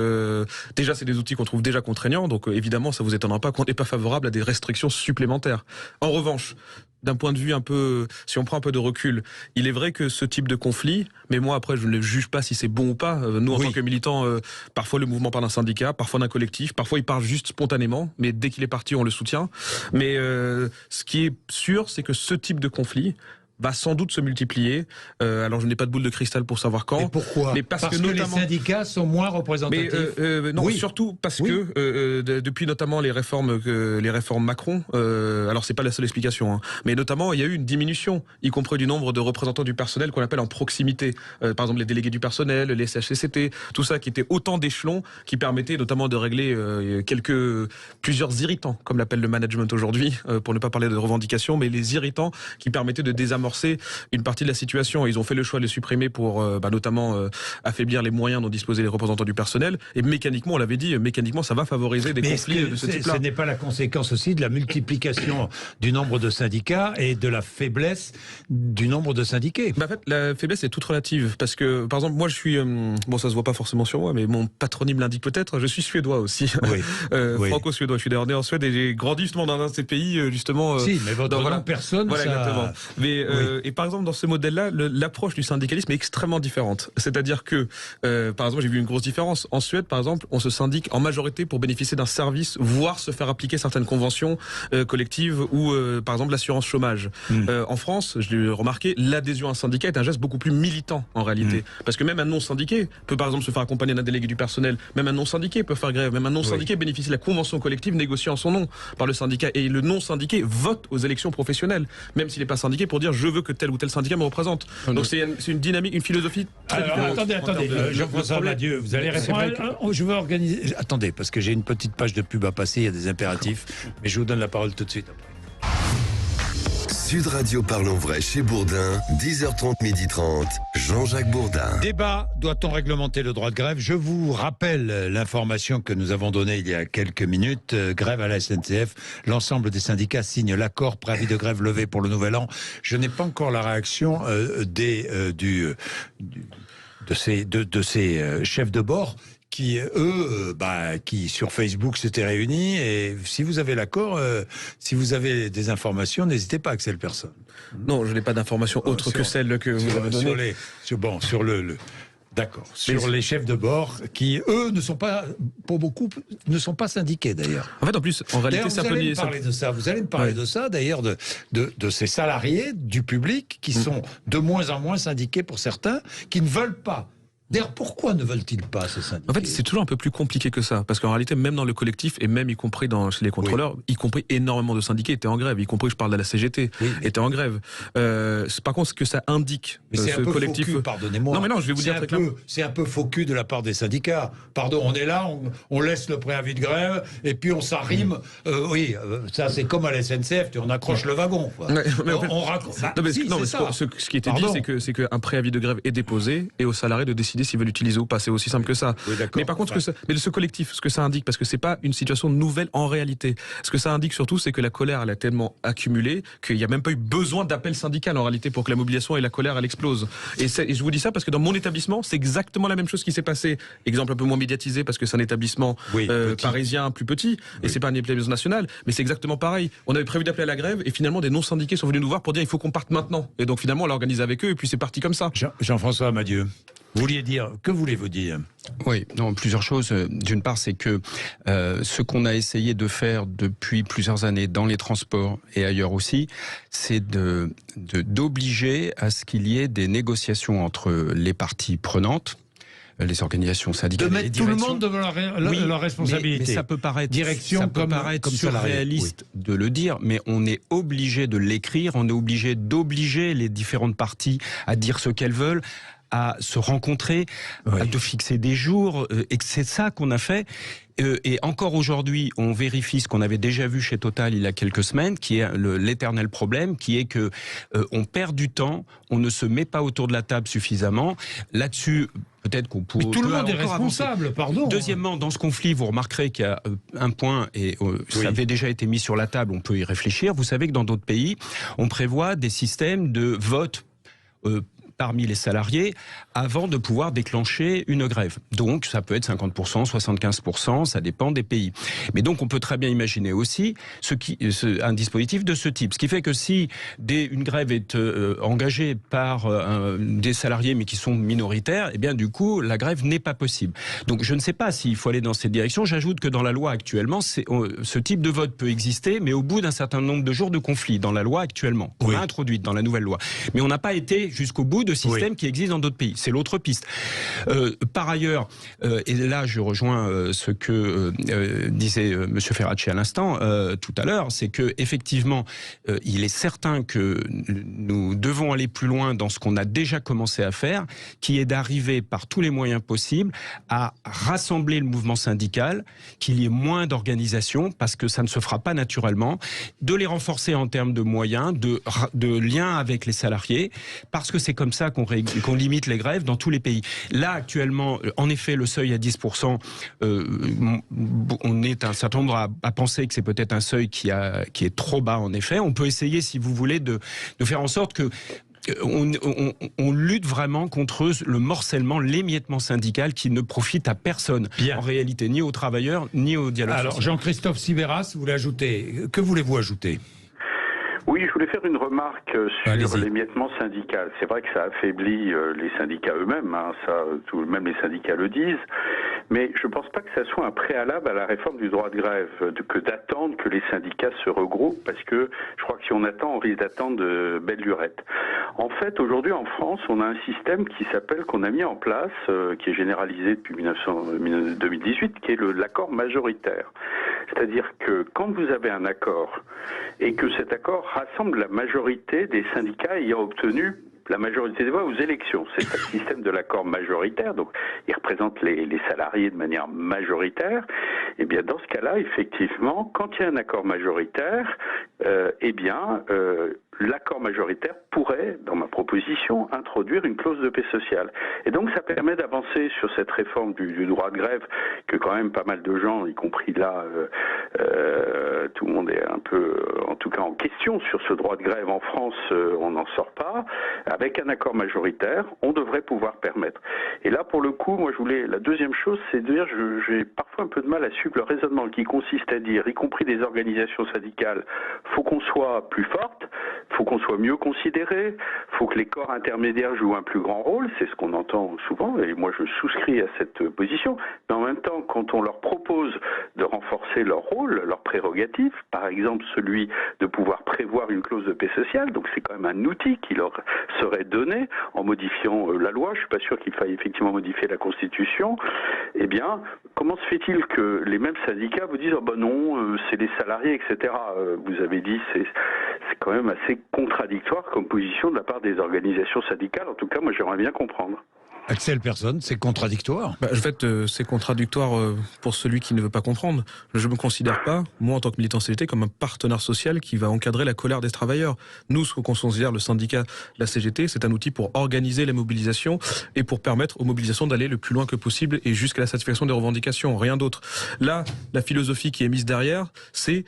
déjà, c'est des outils qu'on trouve déjà contraignants. Donc évidemment, ça vous étonnera pas qu'on n'est pas favorable à des restrictions supplémentaires. En revanche, d'un point de vue un peu, si on prend un peu de recul, il est vrai que ce type de conflit, mais moi après je ne juge pas si c'est bon ou pas. Nous en tant que militants, parfois le mouvement part d'un syndicat, parfois d'un collectif, parfois il part juste spontanément, mais dès qu'il est parti on le soutient. Mais ce qui est sûr, c'est que ce type de conflit va sans doute se multiplier. Alors je n'ai pas de boule de cristal pour savoir quand. Et pourquoi ? Mais parce que notamment, les syndicats sont moins représentatifs. Mais non, surtout parce que depuis notamment les réformes Macron, alors c'est pas la seule explication, hein, mais notamment il y a eu une diminution, y compris du nombre de représentants du personnel qu'on appelle en proximité. Par exemple les délégués du personnel, les CHCCT, tout ça qui était autant d'échelons qui permettaient notamment de régler plusieurs irritants, comme l'appelle le management aujourd'hui, pour ne pas parler de revendications, mais les irritants qui permettaient de désamorcer une partie de la situation. Ils ont fait le choix de les supprimer pour notamment affaiblir les moyens dont disposaient les représentants du personnel. Et mécaniquement, on l'avait dit, ça va favoriser des conflits de ce type-là. Ce n'est pas la conséquence aussi de la multiplication du nombre de syndicats et de la faiblesse du nombre de syndiqués? En fait, la faiblesse est toute relative. Parce que, par exemple, moi, je suis... bon, ça se voit pas forcément sur moi, mais mon patronyme l'indique peut-être. Je suis suédois aussi. Oui. Franco-suédois. Je suis né en Suède et j'ai grandi justement dans un de ces pays, justement... Si, mais votre nom, personne... Voilà, exactement. Mais... Et par exemple, dans ce modèle-là, l'approche du syndicalisme est extrêmement différente. C'est-à-dire que, par exemple, j'ai vu une grosse différence. En Suède, par exemple, on se syndique en majorité pour bénéficier d'un service, voire se faire appliquer certaines conventions collectives ou, par exemple, l'assurance chômage. En France, je l'ai remarqué, l'adhésion à un syndicat est un geste beaucoup plus militant, en réalité. Parce que même un non-syndiqué peut, par exemple, se faire accompagner d'un délégué du personnel. Même un non-syndiqué peut faire grève. Même un non-syndiqué bénéficie de la convention collective négociée en son nom par le syndicat. Et le non-syndiqué vote aux élections professionnelles, même s'il n'est pas syndiqué, pour dire je veux que tel ou tel syndicat me représente. Donc c'est une dynamique, une philosophie très différente. Attendez, Jean-François Madieu, vous allez répondre. Je veux organiser... Attendez, parce que j'ai une petite page de pub à passer, il y a des impératifs, mais je vous donne la parole tout de suite après. Sud Radio Parlons Vrai chez Bourdin, 10h30, 12h30, Jean-Jacques Bourdin. Débat, doit-on réglementer le droit de grève? Je vous rappelle l'information que nous avons donnée il y a quelques minutes. Grève à la SNCF, l'ensemble des syndicats signent l'accord, préavis de grève levé pour le nouvel an. Je n'ai pas encore la réaction de ces chefs de bord qui, eux, qui sur Facebook s'étaient réunis. Et si vous avez l'accord, si vous avez des informations, n'hésitez pas, Axel Persson. Non, je n'ai pas d'informations autres que celles que vous avez données. D'accord. Sur les chefs de bord qui, eux, ne sont pas, pour beaucoup, ne sont pas syndiqués d'ailleurs. En fait, en plus, en réalité, ça peut lier. Vous allez me parler de ça, d'ailleurs, de ces salariés du public qui sont de moins en moins syndiqués pour certains, qui ne veulent pas. D'ailleurs, pourquoi ne veulent-ils pas ces syndicats? En fait, c'est toujours un peu plus compliqué que ça. Parce qu'en réalité, même dans le collectif, et même y compris chez les contrôleurs, y compris énormément de syndiqués étaient en grève. Y compris, je parle de la CGT, étaient en grève. Par contre, ce que ça indique, mais c'est ce un peu collectif... faux cul, pardonnez-moi. Non, mais non, je vais vous dire très clairement. C'est un peu faux cul de la part des syndicats. Pardon, on est là, on laisse le préavis de grève, et puis on s'arrime. Ça, c'est comme à la SNCF, on accroche le wagon. Quoi. On raconte. Ce qui était dit, c'est qu'un préavis de grève est déposé, et aux salariés de décider s'ils veulent l'utiliser ou pas. C'est aussi simple que ça. Oui, mais par contre, ce collectif, ce que ça indique, parce que c'est pas une situation nouvelle en réalité. Ce que ça indique surtout, c'est que la colère, elle a tellement accumulé qu'il n'y a même pas eu besoin d'appel syndical en réalité pour que la mobilisation et la colère, elle explose. Et je vous dis ça parce que dans mon établissement, c'est exactement la même chose qui s'est passé. Exemple un peu moins médiatisé parce que c'est un établissement parisien plus petit et c'est pas un établissement national, mais c'est exactement pareil. On avait prévu d'appeler à la grève et finalement des non-syndiqués sont venus nous voir pour dire il faut qu'on parte maintenant. Et donc finalement on l'a organisé avec eux et puis c'est parti comme ça. Jean-François Madieu. Que voulez-vous dire? Oui, non, plusieurs choses. D'une part, c'est que ce qu'on a essayé de faire depuis plusieurs années dans les transports et ailleurs aussi, c'est d'obliger à ce qu'il y ait des négociations entre les parties prenantes, les organisations syndicales, de mettre tout le monde devant leur responsabilité. Mais ça peut paraître, comme surréaliste de le dire, mais on est obligé de l'écrire, on est obligé d'obliger les différentes parties à dire ce qu'elles veulent, à se rencontrer, à de fixer des jours, et c'est ça qu'on a fait. Et encore aujourd'hui, on vérifie ce qu'on avait déjà vu chez Total il y a quelques semaines, qui est l'éternel problème, qui est que on perd du temps, on ne se met pas autour de la table suffisamment. Là-dessus, peut-être qu'on peut... Mais tout le monde est responsable, pardon. Deuxièmement, dans ce conflit, vous remarquerez qu'il y a un point, et ça avait déjà été mis sur la table, on peut y réfléchir. Vous savez que dans d'autres pays, on prévoit des systèmes de vote parmi les salariés avant de pouvoir déclencher une grève. Donc ça peut être 50%, 75%, ça dépend des pays. Mais donc on peut très bien imaginer aussi un dispositif de ce type. Ce qui fait que si une grève est engagée par des salariés mais qui sont minoritaires, eh bien du coup la grève n'est pas possible. Donc je ne sais pas s'il faut aller dans cette direction. J'ajoute que dans la loi actuellement, ce type de vote peut exister, mais au bout d'un certain nombre de jours de conflit dans la loi actuellement, qu'on a introduite dans la nouvelle loi. Mais on n'a pas été jusqu'au bout de systèmes qui existent dans d'autres pays. C'est l'autre piste. Par ailleurs, et là je rejoins ce que disait M. Ferracci à l'instant, tout à l'heure, c'est que effectivement, il est certain que nous devons aller plus loin dans ce qu'on a déjà commencé à faire, qui est d'arriver par tous les moyens possibles à rassembler le mouvement syndical, qu'il y ait moins d'organisations, parce que ça ne se fera pas naturellement, de les renforcer en termes de moyens, de liens avec les salariés, parce que c'est comme ça qu'on limite les grèves dans tous les pays. Là, actuellement, en effet, le seuil à 10%, on est un certain nombre à penser que c'est peut-être un seuil qui est trop bas, en effet. On peut essayer, si vous voulez, de faire en sorte que on lutte vraiment contre le morcellement, l'émiettement syndical qui ne profite à personne, en réalité, ni aux travailleurs, ni au dialogue social. Alors, Jean-Christophe Sibéras, vous voulez ajouter. Que voulez-vous ajouter ? Oui, je voulais faire une remarque sur l'émiettement syndical. C'est vrai que ça affaiblit les syndicats eux-mêmes, même les syndicats le disent, mais je ne pense pas que ça soit un préalable à la réforme du droit de grève, que d'attendre que les syndicats se regroupent, parce que je crois que si on attend, on risque d'attendre de belle lurette. En fait, aujourd'hui en France, on a un système qu'on a mis en place, qui est généralisé depuis 2018, qui est l'accord majoritaire. C'est-à-dire que quand vous avez un accord, et que cet accord rassemble la majorité des syndicats ayant obtenu la majorité des voix aux élections. C'est le système de l'accord majoritaire, donc il représente les salariés de manière majoritaire. Et bien dans ce cas-là, effectivement, quand il y a un accord majoritaire, l'accord majoritaire pourrait, dans ma proposition, introduire une clause de paix sociale. Et donc ça permet d'avancer sur cette réforme du droit de grève que quand même pas mal de gens, y compris là, tout le monde est un peu, en tout cas en question sur ce droit de grève en France, on n'en sort pas. Avec un accord majoritaire, on devrait pouvoir permettre. Et là, pour le coup, moi la deuxième chose, c'est de dire, j'ai parfois un peu de mal à suivre le raisonnement qui consiste à dire, y compris des organisations syndicales, faut qu'on soit plus forte, faut qu'on soit mieux considéré, faut que les corps intermédiaires jouent un plus grand rôle, c'est ce qu'on entend souvent, et moi je souscris à cette position, mais en même temps, quand on leur propose de renforcer leur rôle, leur prérogative, par exemple celui de pouvoir prévoir une clause de paix sociale, donc c'est quand même un outil qui leur serait donné en modifiant la loi, je suis pas sûr qu'il faille effectivement modifier la Constitution, eh bien, comment se fait-il que les mêmes syndicats vous disent « oh ben non, c'est les salariés, etc. » Vous avez dit, c'est quand même assez contradictoire comme position de la part des organisations syndicales. En tout cas, moi, j'aimerais bien comprendre. Axel Persson, c'est contradictoire. En fait, c'est contradictoire pour celui qui ne veut pas comprendre. Je ne me considère pas, moi en tant que militant CGT, comme un partenaire social qui va encadrer la colère des travailleurs. Nous, ce qu'on considère le syndicat, la CGT, c'est un outil pour organiser les mobilisations et pour permettre aux mobilisations d'aller le plus loin que possible et jusqu'à la satisfaction des revendications, rien d'autre. Là, la philosophie qui est mise derrière, c'est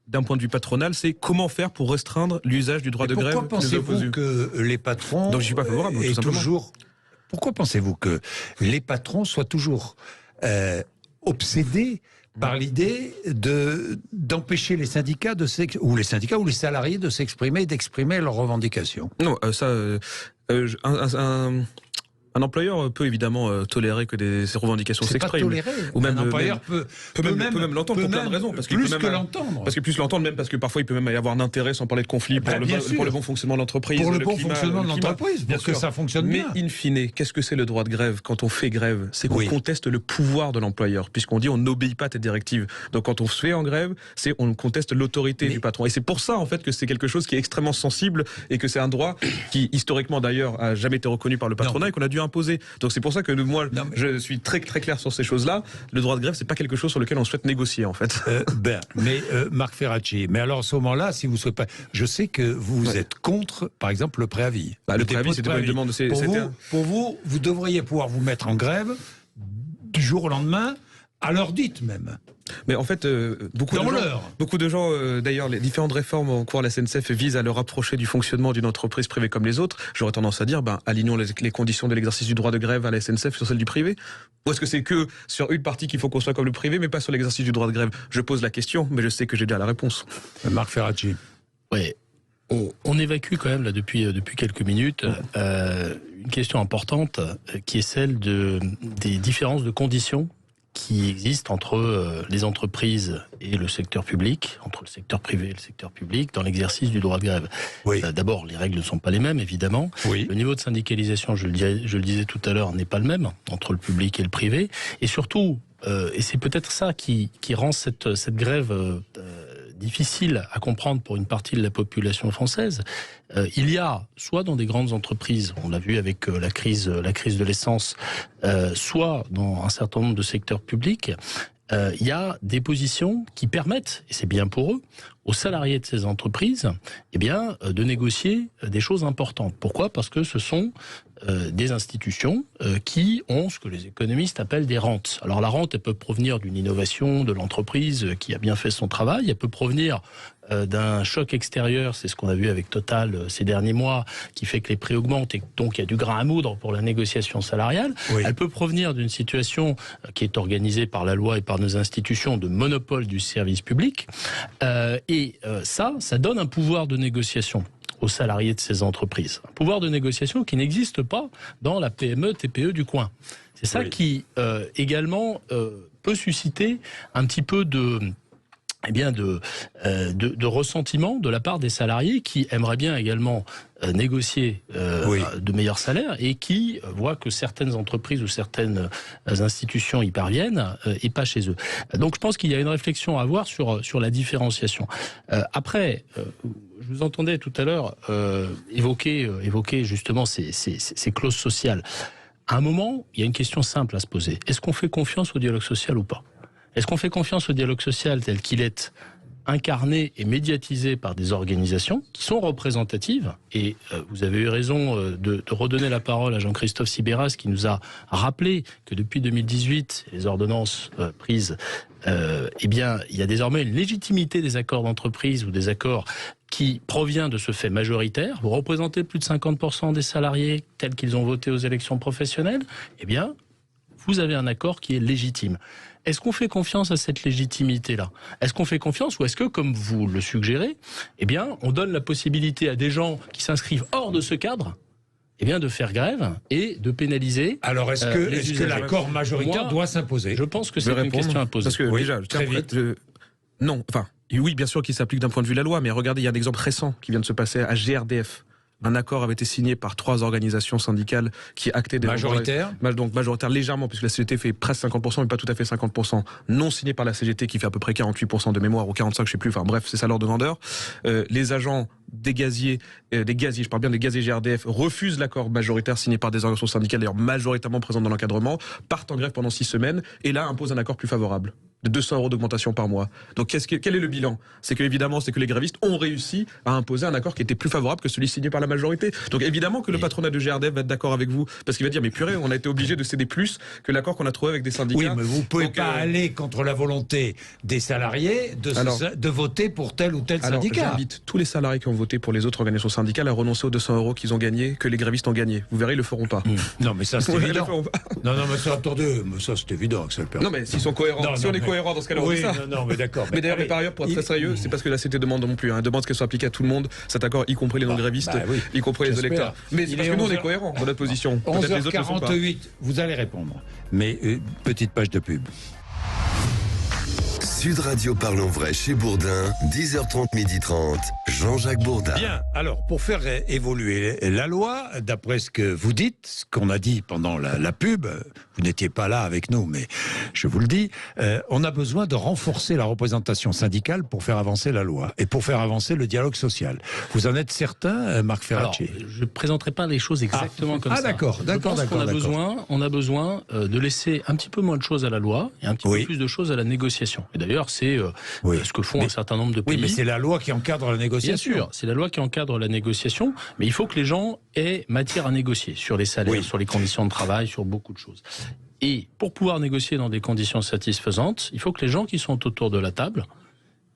d'un point de vue patronal, c'est comment faire pour restreindre l'usage du droit de grève. Pourquoi pensez-vous que les patrons... Donc je suis pas favorable, tout simplement. Pourquoi pensez-vous que les patrons soient toujours obsédés par l'idée d'empêcher les syndicats ou les salariés de s'exprimer, d'exprimer leurs revendications? Non, un employeur peut évidemment tolérer que des revendications s'expriment. C'est pas toléré. Ou même, un employeur peut même l'entendre pour plein de raisons. Parce plus que l'entendre. Parce que plus l'entendre, même parce que parfois il peut même y avoir un intérêt, sans parler de conflit, pour le bon fonctionnement de l'entreprise. Pour le bon fonctionnement de l'entreprise, pour que ça fonctionne bien. Mais in fine, qu'est-ce que c'est le droit de grève quand on fait grève? C'est qu'on conteste le pouvoir de l'employeur, puisqu'on dit on n'obéit pas à tes directives. Donc quand on se fait en grève, on conteste l'autorité du patron. Et c'est pour ça en fait que c'est quelque chose qui est extrêmement sensible et que c'est un droit qui historiquement d'ailleurs a jamais été reconnu par le patronat et qu'on a dû imposé. Donc c'est pour ça que moi, je suis très très clair sur ces choses-là. Le droit de grève, c'est pas quelque chose sur lequel on souhaite négocier en fait. Marc Ferracci, mais alors à ce moment-là, si vous souhaitez pas, je sais que vous êtes contre, par exemple, le préavis. Le préavis, c'était pas une demande de pour vous, vous devriez pouvoir vous mettre en grève du jour au lendemain, à l'heure dite même. Mais en fait, beaucoup de gens, d'ailleurs, les différentes réformes en cours à la SNCF visent à le rapprocher du fonctionnement d'une entreprise privée comme les autres. J'aurais tendance à dire, alignons les conditions de l'exercice du droit de grève à la SNCF sur celles du privé. Ou est-ce que c'est que sur une partie qu'il faut qu'on soit comme le privé, mais pas sur l'exercice du droit de grève? Je pose la question, mais je sais que j'ai déjà la réponse. Marc Ferracci. Oui. On évacue quand même là depuis quelques minutes une question importante qui est celle des différences de conditions qui existent entre les entreprises et le secteur public, entre le secteur privé et le secteur public, dans l'exercice du droit de grève. Oui. D'abord, les règles ne sont pas les mêmes, évidemment. Oui. Le niveau de syndicalisation, je le disais tout à l'heure, n'est pas le même entre le public et le privé. Et surtout, et c'est peut-être ça qui rend cette grève difficile à comprendre pour une partie de la population française, il y a soit dans des grandes entreprises, on l'a vu avec la crise de l'essence, soit dans un certain nombre de secteurs publics, il y a des positions qui permettent, et c'est bien pour eux, aux salariés de ces entreprises, de négocier des choses importantes. Pourquoi ? Parce que ce sont des institutions qui ont ce que les économistes appellent des rentes. Alors la rente, elle peut provenir d'une innovation de l'entreprise qui a bien fait son travail, elle peut provenir d'un choc extérieur, c'est ce qu'on a vu avec Total ces derniers mois, qui fait que les prix augmentent et donc il y a du grain à moudre pour la négociation salariale. Oui. Elle peut provenir d'une situation qui est organisée par la loi et par nos institutions de monopole du service public. Ça donne un pouvoir de négociation aux salariés de ces entreprises. Un pouvoir de négociation qui n'existe pas dans la PME, TPE du coin. C'est ça qui également peut susciter un petit peu de ressentiment de la part des salariés qui aimeraient bien également négocier de meilleurs salaires et qui voient que certaines entreprises ou certaines institutions y parviennent et pas chez eux. Donc je pense qu'il y a une réflexion à avoir sur la différenciation. Après, je vous entendais tout à l'heure évoquer justement ces clauses sociales. À un moment, il y a une question simple à se poser. Est-ce qu'on fait confiance au dialogue social ou pas ? Est-ce qu'on fait confiance au dialogue social tel qu'il est incarné et médiatisé par des organisations qui sont représentatives? Et vous avez eu raison de redonner la parole à Jean-Christophe Sibéras qui nous a rappelé que depuis 2018, les ordonnances prises, il y a désormais une légitimité des accords d'entreprise ou des accords qui provient de ce fait majoritaire. Vous représentez plus de 50% des salariés tels qu'ils ont voté aux élections professionnelles, vous avez un accord qui est légitime. Est-ce qu'on fait confiance à cette légitimité-là ? Est-ce qu'on fait confiance ou est-ce que, comme vous le suggérez, on donne la possibilité à des gens qui s'inscrivent hors de ce cadre de faire grève et de pénaliser. Alors, est-ce que l'accord majoritaire doit s'imposer ? Je pense que c'est une question à poser. Parce que déjà, non, enfin, oui, bien sûr qu'il s'applique d'un point de vue de la loi, mais regardez, il y a un exemple récent qui vient de se passer à GRDF. Un accord avait été signé par 3 organisations syndicales qui actaient des... Majoritaires ? Donc majoritaire légèrement, puisque la CGT fait presque 50%, mais pas tout à fait 50%. Non signé par la CGT, qui fait à peu près 48% de mémoire, ou 45%, je sais plus, enfin bref, c'est ça l'ordre de grandeur. Les agents des gaziers, je parle bien des gaziers GRDF, refusent l'accord majoritaire signé par des organisations syndicales, d'ailleurs majoritairement présentes dans l'encadrement, partent en grève pendant 6 semaines, et là imposent un accord plus favorable, de 200 € d'augmentation par mois. Donc quel est le bilan ? C'est que les grévistes ont réussi à imposer un accord qui était plus favorable que celui signé par la majorité. Donc évidemment que le patronat de GRDF va être d'accord avec vous, parce qu'il va dire mais purée, on a été obligé de céder plus que l'accord qu'on a trouvé avec des syndicats. Oui, mais vous pouvez pas aller contre la volonté des salariés de voter pour tel ou tel syndicat. Alors j'invite tous les salariés qui ont voté pour les autres organisations syndicales à renoncer aux 200 € qu'ils ont gagnés, que les grévistes ont gagnés. Vous verrez, ils le feront pas. Non mais ça c'est évident. Non mais ça, attendez, mais ça c'est évident que ça le perd. Non mais s'ils sont cohérents, si on est cohérent dans ce cas-là, on fait ça. Non mais d'accord. Mais d'ailleurs, par ailleurs, pour être très sérieux, c'est parce que la CGT demande non plus. Elle demande qu'elle soit appliquée à tout le monde, cet accord, y compris les non-grévistes, y compris les électeurs. Mais c'est parce que nous on est cohérents dans notre position. 11h48, vous allez répondre. Mais petite page de pub. Sud Radio Parlons Vrai chez Bourdin, 10h30, 12h30. Jean-Jacques Bourdin. Bien, alors pour faire évoluer la loi, d'après ce que vous dites, ce qu'on a dit pendant la pub, vous n'étiez pas là avec nous, mais je vous le dis, on a besoin de renforcer la représentation syndicale pour faire avancer la loi et pour faire avancer le dialogue social. Vous en êtes certain, Marc Ferracci? Alors, je ne présenterai pas les choses exactement comme ça. D'accord. On a besoin de laisser un petit peu moins de choses à la loi et un petit peu plus de choses à la négociation. Et d'ailleurs, c'est ce que font un certain nombre de pays. Oui, mais c'est la loi qui encadre la négociation. Bien sûr, c'est la loi qui encadre la négociation, mais il faut que les gens aient matière à négocier sur les salaires, sur les conditions de travail, sur beaucoup de choses. Et pour pouvoir négocier dans des conditions satisfaisantes, il faut que les gens qui sont autour de la table,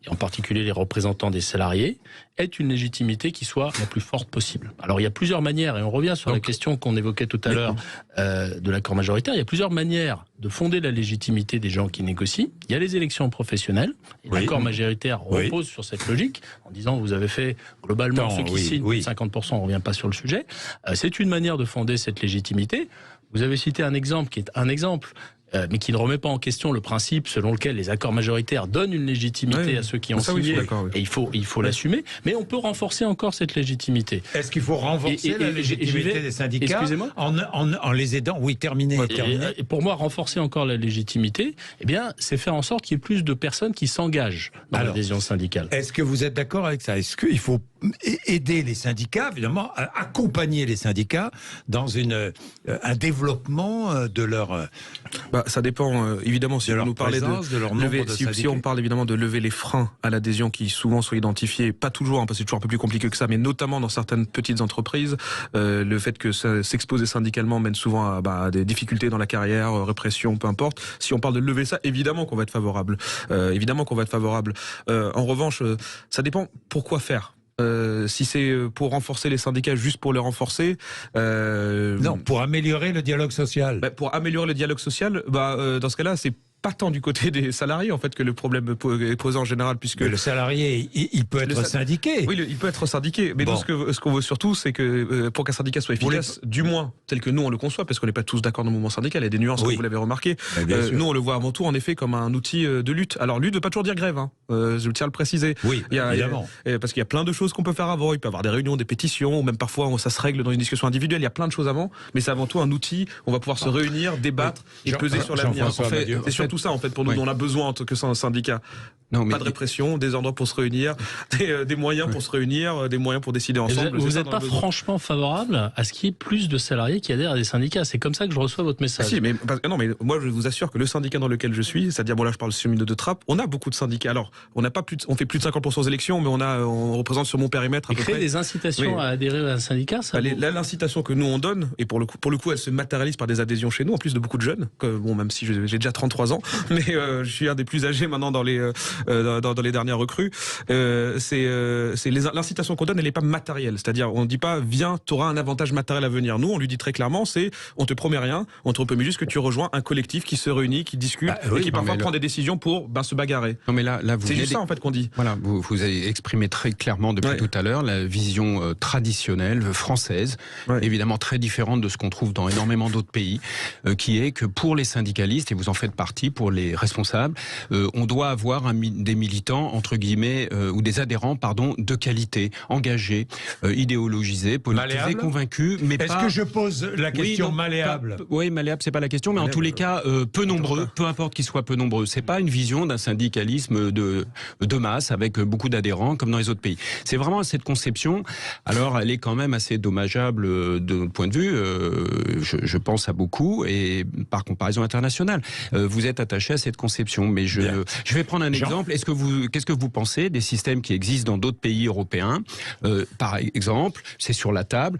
et en particulier les représentants des salariés, aient une légitimité qui soit la plus forte possible. Alors il y a plusieurs manières, et on revient sur la question qu'on évoquait tout à l'heure de l'accord majoritaire, il y a plusieurs manières de fonder la légitimité des gens qui négocient. Il y a les élections professionnelles, et l'accord majoritaire repose sur cette logique, en disant vous avez fait globalement ceux qui signent 50%, on ne revient pas sur le sujet. C'est une manière de fonder cette légitimité. Vous avez cité un exemple qui est un exemple, mais qui ne remet pas en question le principe selon lequel les accords majoritaires donnent une légitimité à ceux qui ont signé, et il faut l'assumer, mais on peut renforcer encore cette légitimité. Est-ce qu'il faut renforcer la légitimité des syndicats en les aidant? Oui, terminé. Et pour moi, renforcer encore la légitimité, eh bien, c'est faire en sorte qu'il y ait plus de personnes qui s'engagent dans l'adhésion syndicale. Est-ce que vous êtes d'accord avec ça? Est-ce qu'il faut aider les syndicats, évidemment, accompagner les syndicats dans un développement de leur... ça dépend, évidemment, si on nous parlait si on parle évidemment de lever les freins à l'adhésion qui souvent sont identifiés, pas toujours, parce que c'est toujours un peu plus compliqué que ça, mais notamment dans certaines petites entreprises, le fait que s'exposer syndicalement mène souvent à des difficultés dans la carrière, répression, peu importe. Si on parle de lever ça, évidemment qu'on va être favorable. En revanche, ça dépend pourquoi faire. Si c'est pour renforcer les syndicats juste pour les renforcer... Non, pour améliorer le dialogue social. Pour améliorer le dialogue social, dans ce cas-là, c'est pas tant du côté des salariés en fait que le problème est posé en général, puisque le salarié il peut être syndiqué. Oui, il peut être syndiqué, mais nous ce qu'on veut surtout, c'est que pour qu'un syndicat soit efficace, du moins tel que nous on le conçoit, parce qu'on n'est pas tous d'accord dans le mouvement syndical, il y a des nuances comme vous l'avez remarqué. Nous on le voit avant tout en effet comme un outil de lutte. Alors lutte ne veut pas toujours dire grève, je tiens à le préciser. Oui, évidemment. Parce qu'il y a plein de choses qu'on peut faire avant. Il peut y avoir des réunions, des pétitions, ou même parfois ça se règle dans une discussion individuelle. Il y a plein de choses avant, mais c'est avant tout un outil. On va pouvoir se réunir, débattre et peser sur l'avenir. C'est surtout ça en fait pour nous. On a besoin en tant que syndicat. Pas de répression, des endroits pour se réunir, des moyens pour se réunir, des moyens pour décider ensemble. Vous n'êtes pas franchement favorable à ce qu'il y ait plus de salariés qui adhèrent à des syndicats? C'est comme ça que je reçois votre message. Si, mais moi je vous assure que le syndicat dans lequel je suis, c'est-à-dire là je parle de cheminot de Trappes, on a beaucoup de syndicats. Alors on fait plus de 50% aux élections, mais on représente sur mon périmètre à peu près. Des incitations à adhérer à un syndicat, ça? L'incitation que nous on donne, et pour le coup elle se matérialise par des adhésions chez nous, en plus de beaucoup de jeunes. Même si j'ai déjà 33 ans, mais je suis un des plus âgés maintenant dans les dernières recrues. L'incitation qu'on donne, elle n'est pas matérielle. C'est-à-dire, on ne dit pas, viens, tu auras un avantage matériel à venir. Nous, on lui dit très clairement, on te promet rien, on te promet juste que tu rejoins un collectif qui se réunit, qui discute, et qui parfois prend des décisions pour se bagarrer. Non, mais là c'est juste ça, en fait, qu'on dit. Voilà, vous avez exprimé très clairement depuis tout à l'heure la vision traditionnelle, française, évidemment très différente de ce qu'on trouve dans énormément d'autres pays, qui est que pour les syndicalistes, et vous en faites partie, pour les responsables, on doit avoir des militants, entre guillemets, ou des adhérents, de qualité, engagés, idéologisés, politisés, convaincus, mais pas... Est-ce que je pose la question malléable? Oui, malléable, c'est pas la question, mais en tous les cas, peu nombreux, peu importe qu'ils soient peu nombreux. C'est pas une vision d'un syndicalisme de masse, avec beaucoup d'adhérents, comme dans les autres pays. C'est vraiment cette conception, alors elle est quand même assez dommageable de notre point de vue, je pense à beaucoup, et par comparaison internationale. Vous êtes attaché à cette conception, mais je vais prendre un exemple. Qu'est-ce que vous pensez des systèmes qui existent dans d'autres pays européens? Par exemple, c'est sur la table,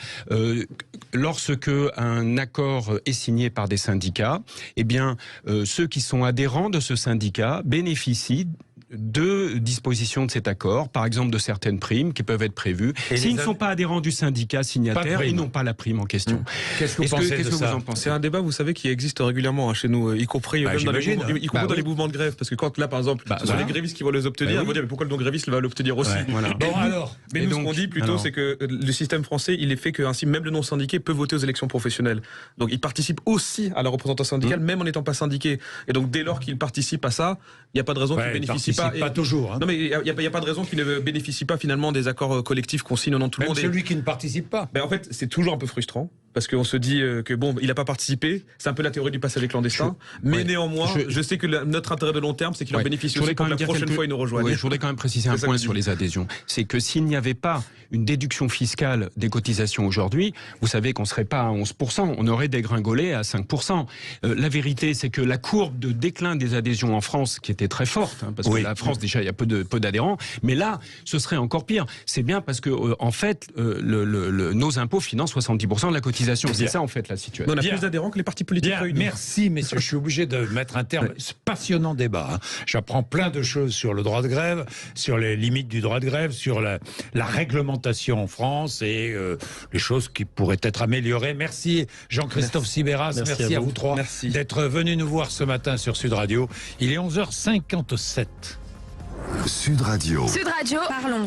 lorsque un accord est signé par des syndicats, eh bien, ceux qui sont adhérents de ce syndicat bénéficient de dispositions de cet accord, par exemple de certaines primes qui peuvent être prévues. S'ils ne sont pas adhérents du syndicat signataire, ils n'ont pas la prime en question. Qu'est-ce que vous en pensez? C'est un débat, vous savez, qui existe régulièrement chez nous, y compris dans les mouvements de grève, parce que quand là, par exemple, ce sont les grévistes qui vont les obtenir, ils vont dire mais pourquoi le non-gréviste va l'obtenir aussi? Mais nous, ce qu'on dit plutôt, c'est que le système français, il est fait que ainsi même le non syndiqué peut voter aux élections professionnelles. Donc il participe aussi à la représentation syndicale, même en n'étant pas syndiqué. Et donc dès lors qu'il participe à ça, il n'y a pas de raison qu'il bénéficie pas toujours. Hein. Non, mais il n'y a pas de raison qu'il ne bénéficie pas finalement des accords collectifs qu'on signe au nom de tout le monde. Celui qui ne participe pas. En fait, c'est toujours un peu frustrant. Parce qu'on se dit que bon, il n'a pas participé, c'est un peu la théorie du passage clandestin, mais néanmoins, je sais que notre intérêt de long terme, c'est qu'il en bénéficie aussi quand la prochaine fois il nous rejoigne. Je voudrais quand même préciser un point sur les adhésions. C'est que s'il n'y avait pas une déduction fiscale des cotisations aujourd'hui, vous savez qu'on ne serait pas à 11%, on aurait dégringolé à 5%. La vérité, c'est que la courbe de déclin des adhésions en France, qui était très forte, parce que la France, déjà, il y a peu d'adhérents, mais là, ce serait encore pire. C'est bien parce que, en fait, nos impôts financent 70% de la cotisation. C'est ça en fait la situation. On a plus d'adhérents que les partis politiques réunis. Merci messieurs, je suis obligé de mettre un terme. Ce passionnant débat. Hein. J'apprends plein de choses sur le droit de grève, sur les limites du droit de grève, sur la réglementation en France et les choses qui pourraient être améliorées. Merci Jean-Christophe Sibéras, merci à vous trois d'être venus nous voir ce matin sur Sud Radio. Il est 11h57. Sud Radio. Sud Radio, parlons.